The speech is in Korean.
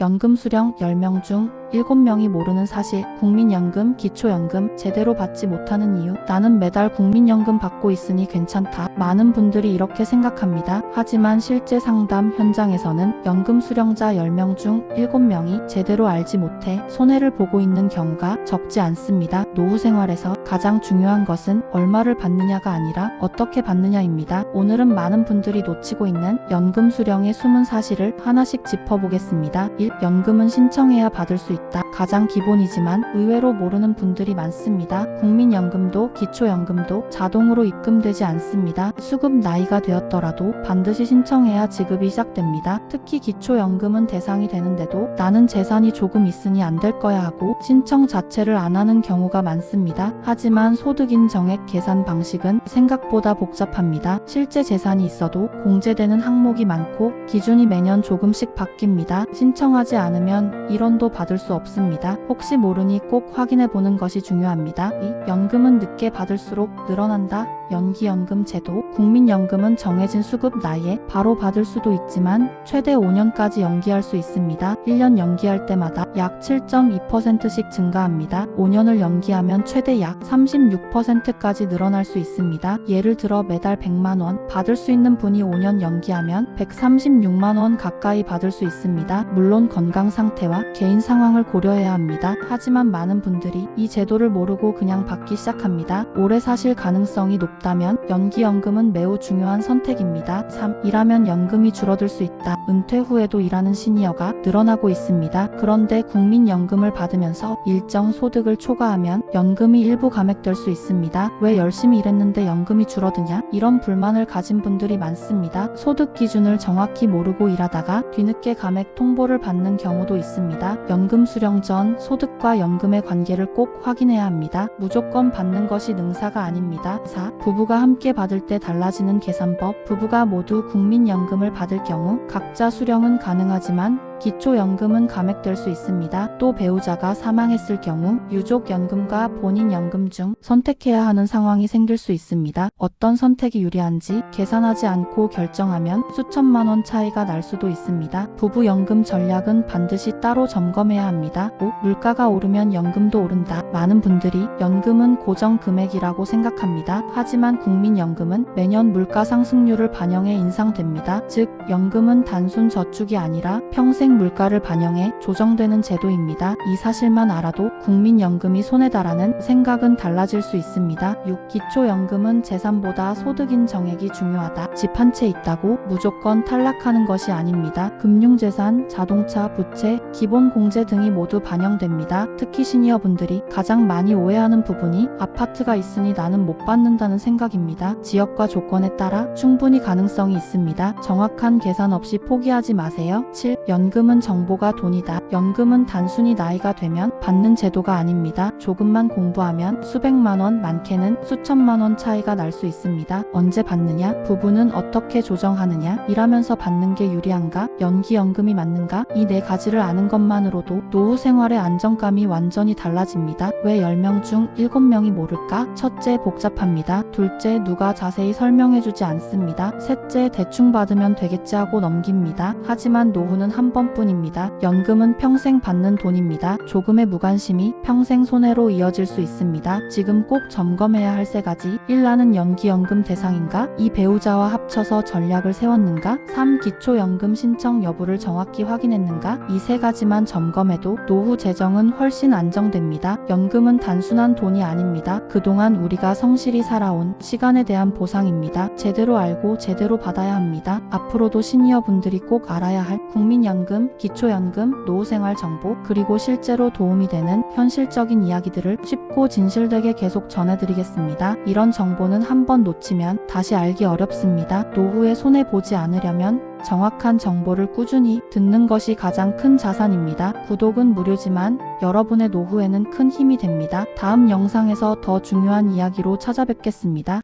연금 수령 10명 중 7명이 모르는 사실. 국민연금, 기초연금 제대로 받지 못하는 이유. 나는 매달 국민연금 받고 있으니 괜찮다. 많은 분들이 이렇게 생각합니다. 하지만 실제 상담 현장에서는 연금 수령자 10명 중 7명이 제대로 알지 못해 손해를 보고 있는 경우가 적지 않습니다. 노후 생활에서 가장 중요한 것은 얼마를 받느냐가 아니라 어떻게 받느냐입니다. 오늘은 많은 분들이 놓치고 있는 연금 수령의 숨은 사실을 하나씩 짚어보겠습니다. 1. 연금은 신청해야 받을 수 있다. 가장 기본이지만 의외로 모르는 분들이 많습니다. 국민연금도 기초연금도 자동으로 입금되지 않습니다. 수급 나이가 되었더라도 반드시 신청해야 지급이 시작됩니다. 특히 기초연금은 대상이 되는데도 나는 재산이 조금 있으니 안 될 거야 하고 신청 자체를 안 하는 경우가 많습니다. 하지만 소득인정액 계산 방식은 생각보다 복잡합니다. 실제 재산이 있어도 공제되는 항목이 많고 기준이 매년 조금씩 바뀝니다. 신청하지 않으면 1원도 받을 수 없습니다. 혹시 모르니 꼭 확인해 보는 것이 중요합니다. 2. 연금은 늦게 받을수록 늘어난다. 연기연금 제도. 국민연금은 정해진 수급 나이에 바로 받을 수도 있지만 최대 5년까지 연기할 수 있습니다. 1년 연기할 때마다 약 7.2%씩 증가합니다. 5년을 연기하면 최대 약 36%까지 늘어날 수 있습니다. 예를 들어 매달 100만원 받을 수 있는 분이 5년 연기하면 136만원 가까이 받을 수 있습니다. 물론 건강 상태와 개인 상황을 고려해야 합니다. 하지만 많은 분들이 이 제도를 모르고 그냥 받기 시작합니다. 오래 사실 가능성이 높다면 연기연금은 매우 중요한 선택입니다. 3. 일하면 연금이 줄어들 수 있다. 은퇴 후에도 일하는 시니어가 늘어나고 있습니다. 그런데 국민연금을 받으면서 일정 소득을 초과하면 연금이 일부 감액될 수 있습니다. 왜 열심히 일했는데 연금이 줄어드냐? 이런 불만을 가진 분들이 많습니다. 소득 기준을 정확히 모르고 일하다가 뒤늦게 감액 통보를 받는 경우도 있습니다. 연금 수령 전 소득과 연금의 관계를 꼭 확인해야 합니다. 무조건 받는 것이 능사가 아닙니다. 4. 부부가 함께 받을 때 달라지는 계산법. 부부가 모두 국민연금을 받을 경우 각자 수령은 가능하지만 기초연금은 감액될 수 있습니다. 또 배우자가 사망했을 경우 유족연금과 본인연금 중 선택해야 하는 상황이 생길 수 있습니다. 어떤 선택이 유리한지 계산하지 않고 결정하면 수천만원 차이가 날 수도 있습니다. 부부연금 전략은 반드시 따로 점검해야 합니다. 5. 물가가 오르면 연금도 오른다. 많은 분들이 연금은 고정 금액이라고 생각합니다. 하지만 국민연금은 매년 물가 상승률을 반영해 인상됩니다. 즉 연금은 단순 저축이 아니라 평생 물가를 반영해 조정되는 제도입니다. 이 사실만 알아도 국민연금이 손해다라는 생각은 달라질 수 있습니다. 6. 기초연금은 재산보다 소득인 정액이 중요하다. 집 한 채 있다고 무조건 탈락하는 것이 아닙니다. 금융재산, 자동차, 부채, 기본공제 등이 모두 반영됩니다. 특히 시니어분들이 가장 많이 오해하는 부분이 아파트가 있으니 나는 못 받는다는 생각입니다. 지역과 조건에 따라 충분히 가능성이 있습니다. 정확한 계산 없이 포기하지 마세요. 7. 연금은 정보가 돈이다. 연금은 단순히 나이가 되면 받는 제도가 아닙니다. 조금만 공부하면 수백만원, 많게는 수천만원 차이가 날 수 있습니다. 언제 받느냐? 부부는 어떻게 조정하느냐? 일하면서 받는 게 유리한가? 연기연금이 맞는가? 이 네 가지를 아는 것만으로도 노후 생활의 안정감이 완전히 달라집니다. 왜 10명 중 7명이 모를까? 첫째, 복잡합니다. 둘째, 누가 자세히 설명해주지 않습니다. 셋째, 대충 받으면 되겠지 하고 넘깁니다. 하지만 노후는 한 번뿐입니다. 연금은 평생 받는 돈입니다. 조금의 무관심이 평생 손해로 이어질 수 있습니다. 지금 꼭 점검해야 할 세 가지. 1. 나는 연기연금 대상인가? 2. 배우자와 합쳐서 전략을 세웠는가? 3. 기초연금 신청 여부를 정확히 확인했는가? 이 세 가지만 점검해도 노후 재정은 훨씬 안정됩니다. 연금은 단순한 돈이 아닙니다. 그동안 우리가 성실히 살아온 시간에 대한 보상입니다. 제대로 알고 제대로 받아야 합니다. 앞으로도 시니어분들이 꼭 알아야 할 국민연금, 기초연금, 노후생활 정보, 그리고 실제로 도움이 되는 현실적인 이야기들을 쉽고 진실되게 계속 전해드리겠습니다. 이런 정보는 한번 놓치면 다시 알기 어렵습니다. 노후에 손해보지 않으려면 정확한 정보를 꾸준히 듣는 것이 가장 큰 자산입니다. 구독은 무료지만 여러분의 노후에는 큰 힘이 됩니다. 다음 영상에서 더 중요한 이야기로 찾아뵙겠습니다.